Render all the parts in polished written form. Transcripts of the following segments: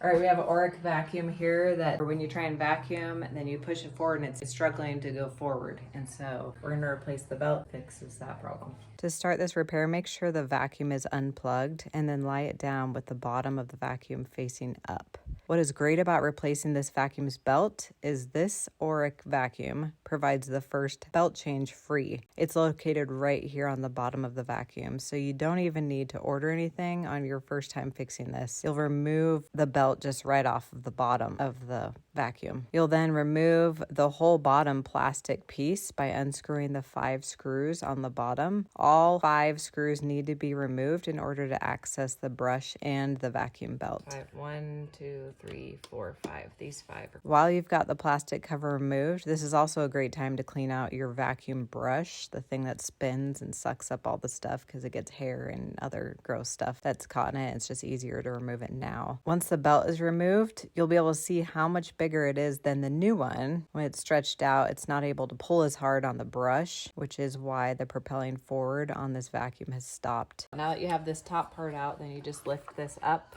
All right, we have an Oreck vacuum here that when you try and vacuum and then you push it forward and it's struggling to go forward. And so we're gonna replace the belt, fixes that problem. To start this repair, make sure the vacuum is unplugged and then lie it down with the bottom of the vacuum facing up. What is great about replacing this vacuum's belt is this Oreck vacuum provides the first belt change free. It's located right here on the bottom of the vacuum, so you don't even need to order anything on your first time fixing this. You'll remove the belt just right off of the bottom of the vacuum. You'll then remove the whole bottom plastic piece by unscrewing the 5 screws on the bottom. All 5 screws need to be removed in order to access the brush and the vacuum belt. 1, 2, 3, 4, 5. These 5. While you've got the plastic cover removed, this is also a great time to clean out your vacuum brush, the thing that spins and sucks up all the stuff because it gets hair and other gross stuff that's caught in it. It's just easier to remove it now. Once the belt is removed, you'll be able to see how much bigger it is than the new one. When it's stretched out, it's not able to pull as hard on the brush, which is why the propelling forward on this vacuum has stopped. Now that you have this top part out, then you just lift this up.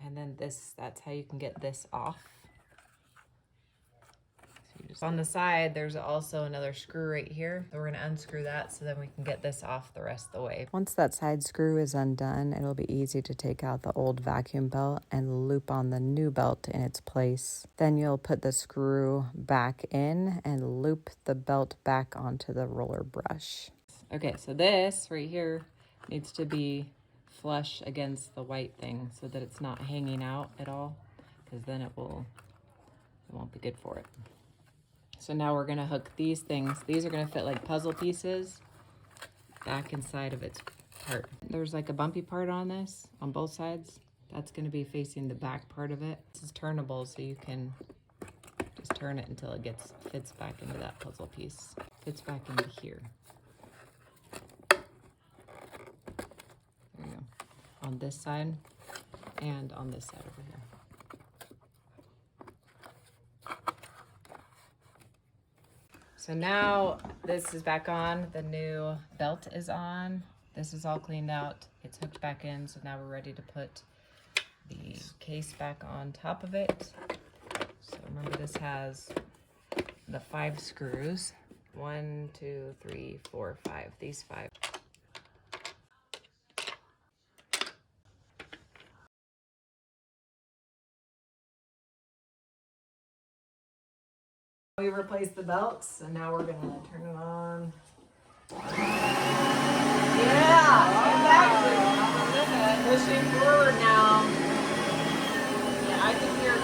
And then that's how you can get this off. So on the side, there's also another screw right here. So we're gonna unscrew that so then we can get this off the rest of the way. Once that side screw is undone, it'll be easy to take out the old vacuum belt and loop on the new belt in its place. Then you'll put the screw back in and loop the belt back onto the roller brush. Okay, so this right here needs to be flush against the white thing so that it's not hanging out at all, because then it won't be good for it. So now we're gonna hook these things. These are gonna fit like puzzle pieces back inside of its part. There's like a bumpy part on this, on both sides. That's gonna be facing the back part of it. This is turnable, so you can just turn it until it fits back into that puzzle piece. Fits back into here. There you go. On this side and on this side over here. So now this is back on, the new belt is on. This is all cleaned out. It's hooked back in, so now we're ready to put the case back on top of it. So remember, this has the 5 screws. 1, 2, 3, 4, 5. These 5. We replaced the belts, and now we're gonna turn it on. Yeah, exactly. Pushing forward now. Yeah, I can hear